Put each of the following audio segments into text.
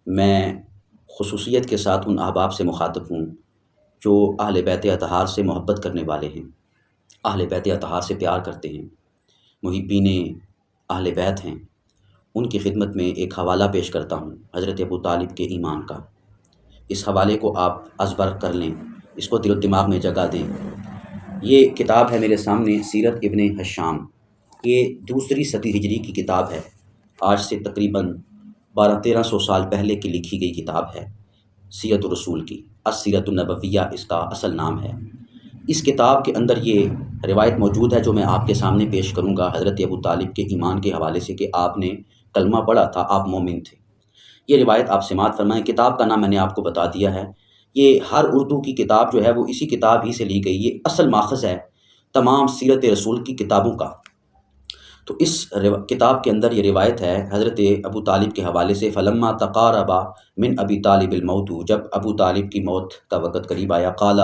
میں خصوصیت کے ساتھ ان احباب سے مخاطب ہوں جو اہل بیت اطہار سے محبت کرنے والے ہیں، اہل بیت اطہار سے پیار کرتے ہیں، محبین اہل بیت ہیں۔ ان کی خدمت میں ایک حوالہ پیش کرتا ہوں حضرت ابو طالب کے ایمان کا۔ اس حوالے کو آپ ازبر کر لیں، اس کو دل و دماغ میں جگہ دیں۔ یہ کتاب ہے میرے سامنے، سیرت ابن ہشام۔ یہ 2 صدی ہجری کی کتاب ہے، آج سے تقریباً 1200-1300 سال پہلے کی لکھی گئی کتاب ہے، سیرت الرسول کی۔ السیرۃ النبویہ اس کا اصل نام ہے۔ اس کتاب کے اندر یہ روایت موجود ہے جو میں آپ کے سامنے پیش کروں گا حضرت ابو طالب کے ایمان کے حوالے سے، کہ آپ نے کلمہ پڑھا تھا، آپ مومن تھے۔ یہ روایت آپ سماعت فرمائیں۔ کتاب کا نام میں نے آپ کو بتا دیا ہے۔ یہ ہر اردو کی کتاب جو ہے وہ اسی کتاب ہی سے لی گئی، یہ اصل ماخذ ہے تمام سیرت رسول کی کتابوں کا۔ تو اس کتاب کے اندر یہ روایت ہے حضرت ابو طالب کے حوالے سے، فلما تقارب من ابی طالب الموت، جب ابو طالب کی موت کا وقت قریب آیا، قال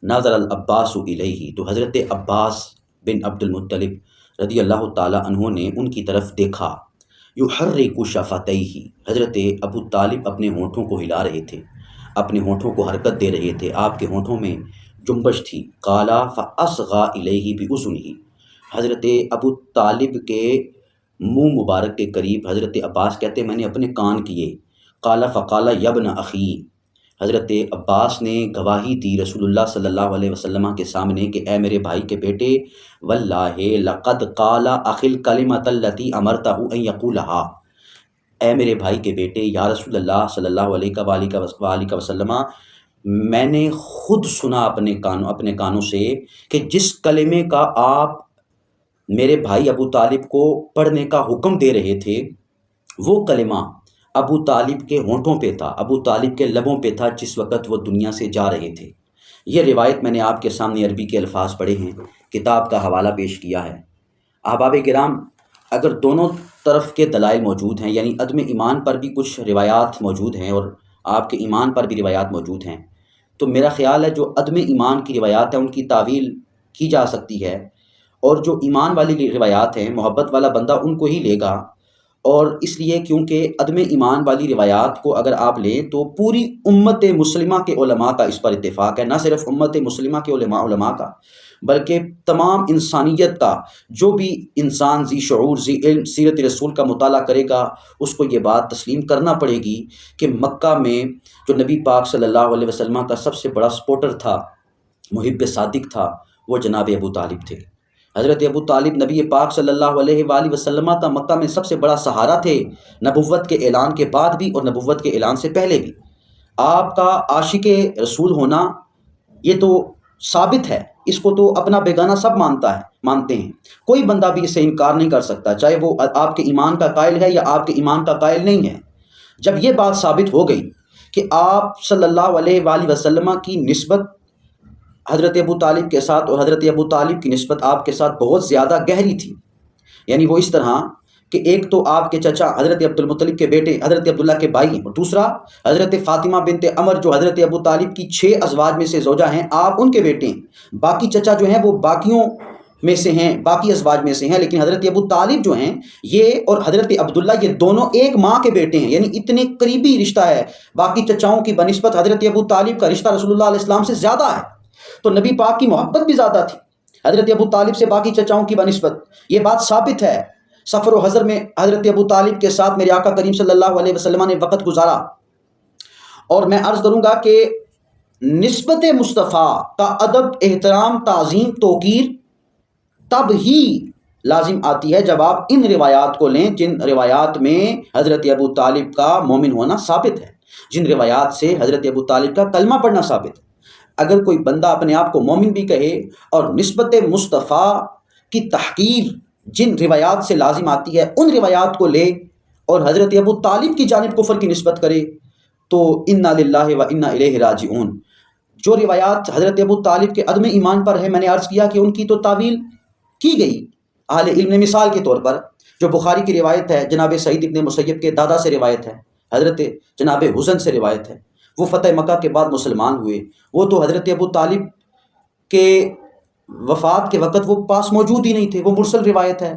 نظر العباس الیہ، تو حضرت عباس بن عبد المطلب رضی اللہ تعالیٰ عنہ نے ان کی طرف دیکھا۔ یحرک شفتیہ، حضرت ابو طالب اپنے ہونٹوں کو ہلا رہے تھے، اپنے ہونٹوں کو حرکت دے رہے تھے، آپ کے ہونٹوں میں جنبش تھی۔ قال فاصغى الیہ باذنہ، حضرت ابو طالب کے منہ مبارک کے قریب حضرت عباس کہتے میں نے اپنے کان کیے۔ قال فقال یا ابن اخی، حضرت عباس نے گواہی دی رسول اللہ صلی اللہ علیہ وسلم کے سامنے کہ اے میرے بھائی کے بیٹے، واللہ لقد قال اخی الکلمۃ التی امرتہ ان یقولھا، اے میرے بھائی کے بیٹے، یا رسول اللہ صلی اللہ علیہ وآلہ وسلم، میں نے خود سنا اپنے کانوں سے کہ جس کلمے کا آپ میرے بھائی ابو طالب کو پڑھنے کا حکم دے رہے تھے، وہ کلمہ ابو طالب کے ہونٹوں پہ تھا، ابو طالب کے لبوں پہ تھا جس وقت وہ دنیا سے جا رہے تھے۔ یہ روایت میں نے آپ کے سامنے عربی کے الفاظ پڑھے ہیں، کتاب کا حوالہ پیش کیا ہے۔ احباب کرام، اگر دونوں طرف کے دلائل موجود ہیں، یعنی عدم ایمان پر بھی کچھ روایات موجود ہیں اور آپ کے ایمان پر بھی روایات موجود ہیں، تو میرا خیال ہے جو عدم ایمان کی روایات ہیں ان کی تعویل کی جا سکتی ہے، اور جو ایمان والی روایات ہیں محبت والا بندہ ان کو ہی لے گا۔ اور اس لیے کیونکہ عدم ایمان والی روایات کو اگر آپ لیں تو پوری امت مسلمہ کے علماء کا اس پر اتفاق ہے، نہ صرف امت مسلمہ کے علماء کا بلکہ تمام انسانیت کا۔ جو بھی انسان ذی شعور ذی علم سیرت رسول کا مطالعہ کرے گا اس کو یہ بات تسلیم کرنا پڑے گی کہ مکہ میں جو نبی پاک صلی اللہ علیہ وسلم کا سب سے بڑا سپورٹر تھا، محب صادق تھا، وہ جناب ابو طالب تھے۔ حضرت ابو طالب نبی پاک صلی اللہ علیہ وآلہ وسلم کا مکہ میں سب سے بڑا سہارا تھے، نبوت کے اعلان کے بعد بھی اور نبوت کے اعلان سے پہلے بھی۔ آپ کا عاشق رسول ہونا یہ تو ثابت ہے، اس کو تو اپنا بیگانہ سب مانتے ہیں، کوئی بندہ بھی اس سے انکار نہیں کر سکتا، چاہے وہ آپ کے ایمان کا قائل ہے یا آپ کے ایمان کا قائل نہیں ہے۔ جب یہ بات ثابت ہو گئی کہ آپ صلی اللہ علیہ وآلہ وسلم کی نسبت حضرت ابو طالب کے ساتھ اور حضرت ابو طالب کی نسبت آپ کے ساتھ بہت زیادہ گہری تھی، یعنی وہ اس طرح کہ ایک تو آپ کے چچا حضرت عبد المطلب کے بیٹے حضرت عبداللہ کے بھائی ہیں، اور دوسرا حضرت فاطمہ بنت عمر جو حضرت ابو طالب کی 6 ازواج میں سے زوجہ ہیں، آپ ان کے بیٹے ہیں۔ باقی چچا جو ہیں وہ باقیوں میں سے ہیں، باقی ازواج میں سے ہیں، لیکن حضرت ابو طالب جو ہیں یہ اور حضرت عبداللہ یہ دونوں ایک ماں کے بیٹے ہیں، یعنی اتنے قریبی رشتہ ہے۔ باقی چچاؤں کی بنسبت حضرت ابو طالب کا رشتہ رسول اللہ علیہ السلام سے زیادہ ہے، تو نبی پاک کی محبت بھی زیادہ تھی حضرت ابو طالب سے باقی چچاؤں کی بنسبت۔ یہ بات ثابت ہے، سفر و حضر میں حضرت ابو طالب کے ساتھ میرے آقا کریم صلی اللہ علیہ وسلم نے وقت گزارا، اور میں عرض کروں گا کہ نسبت مصطفیٰ کا ادب، احترام، تعظیم، توقیر تب ہی لازم آتی ہے جب آپ ان روایات کو لیں جن روایات میں حضرت ابو طالب کا مومن ہونا ثابت ہے، جن روایات سے حضرت ابو طالب کا کلمہ پڑھنا ثابت ہے۔ اگر کوئی بندہ اپنے آپ کو مومن بھی کہے اور نسبت مصطفیٰ کی تحقیر جن روایات سے لازم آتی ہے ان روایات کو لے اور حضرت ابو طالب کی جانب کفر کی نسبت کرے، تو انا للہ و انا الیہ راجعون۔ جو روایات حضرت ابو طالب کے عدم ایمان پر ہے، میں نے عرض کیا کہ ان کی تو تعویل کی گئی اہل علم نے، مثال کے طور پر جو بخاری کی روایت ہے، جناب سعید ابن مسیب کے دادا سے روایت ہے، حضرت جناب حزن سے روایت ہے، وہ فتح مکہ کے بعد مسلمان ہوئے، وہ تو حضرت ابو طالب کے وفات کے وقت وہ پاس موجود ہی نہیں تھے، وہ مرسل روایت ہے۔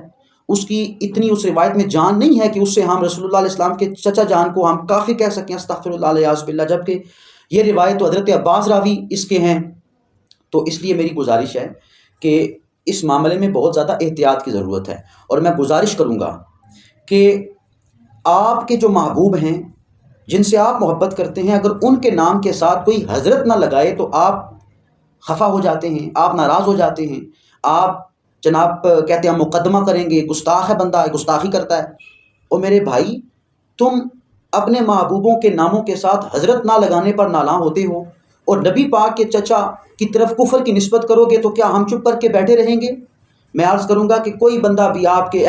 اس کی اتنی اس روایت میں جان نہیں ہے کہ اس سے ہم رسول اللہ علیہ السلام کے چچا جان کو ہم کافر کہہ سکیں، استغفر اللہ الیاذ باللہ، جبکہ یہ روایت تو حضرت عباس راوی اس کے ہیں۔ تو اس لیے میری گزارش ہے کہ اس معاملے میں بہت زیادہ احتیاط کی ضرورت ہے، اور میں گزارش کروں گا کہ آپ کے جو محبوب ہیں جن سے آپ محبت کرتے ہیں، اگر ان کے نام کے ساتھ کوئی حضرت نہ لگائے تو آپ خفا ہو جاتے ہیں، آپ ناراض ہو جاتے ہیں، آپ جناب کہتے ہیں مقدمہ کریں گے، گستاخ ہے بندہ، گستاخی کرتا ہے۔ اور میرے بھائی، تم اپنے محبوبوں کے ناموں کے ساتھ حضرت نہ لگانے پر نالاں ہوتے ہو، اور نبی پاک کے چچا کی طرف کفر کی نسبت کرو گے، تو کیا ہم چپ کر کے بیٹھے رہیں گے؟ میں عرض کروں گا کہ کوئی بندہ بھی آپ کے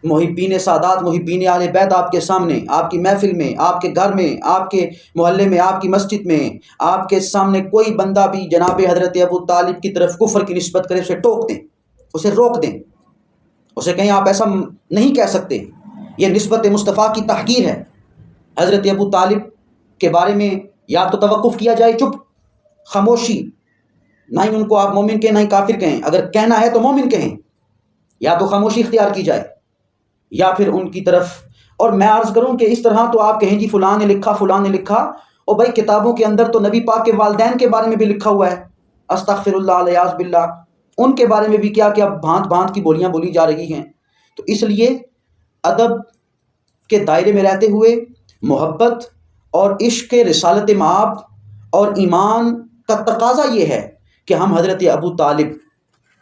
محبین سادات، محبین اہل بیت آپ کے سامنے، آپ کی محفل میں، آپ کے گھر میں، آپ کے محلے میں، آپ کی مسجد میں، آپ کے سامنے کوئی بندہ بھی جناب حضرت ابو طالب کی طرف کفر کی نسبت کرے، اسے ٹوک دیں، اسے روک دیں، اسے کہیں آپ ایسا نہیں کہہ سکتے، یہ نسبت مصطفیٰ کی تحقیر ہے۔ حضرت ابو طالب کے بارے میں یا تو توقف کیا جائے، چپ، خاموشی، نہ ہی ان کو آپ مومن کہیں، نہ ہی کافر کہیں، اگر کہنا ہے تو مومن کہیں، یا تو خاموشی اختیار کی جائے، یا پھر ان کی طرف۔ اور میں عرض کروں کہ اس طرح تو آپ کہیں جی فلاں نے لکھا، فلاں نے لکھا، اور بھائی کتابوں کے اندر تو نبی پاک کے والدین کے بارے میں بھی لکھا ہوا ہے، استغفر اللہ الیاذ باللہ، ان کے بارے میں بھی کیا کیا بھانت بھانت کی بولیاں بولی جا رہی ہیں۔ تو اس لیے ادب کے دائرے میں رہتے ہوئے محبت اور عشق رسالت مآب اور ایمان کا تقاضا یہ ہے کہ ہم حضرت ابو طالب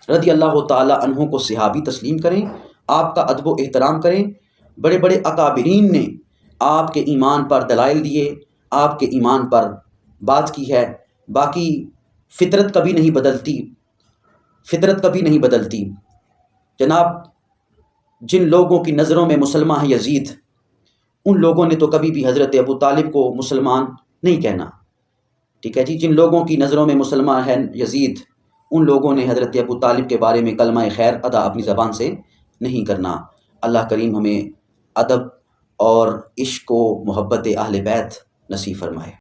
رضی اللہ تعالی عنہ کو صحابی تسلیم کریں، آپ کا ادب و احترام کریں۔ بڑے بڑے اکابرین نے آپ کے ایمان پر دلائل دیے، آپ کے ایمان پر بات کی ہے۔ باقی فطرت کبھی نہیں بدلتی، فطرت کبھی نہیں بدلتی جناب۔ جن لوگوں کی نظروں میں مسلمان ہے یزید، ان لوگوں نے تو کبھی بھی حضرت ابو طالب کو مسلمان نہیں کہنا، ٹھیک ہے جی۔ جن لوگوں کی نظروں میں مسلمان ہے یزید، ان لوگوں نے حضرت ابو طالب کے بارے میں کلمہ خیر ادا اپنی زبان سے نہیں کرنا۔ اللہ کریم ہمیں ادب اور عشق و محبت اہل بیت نصیب فرمائے۔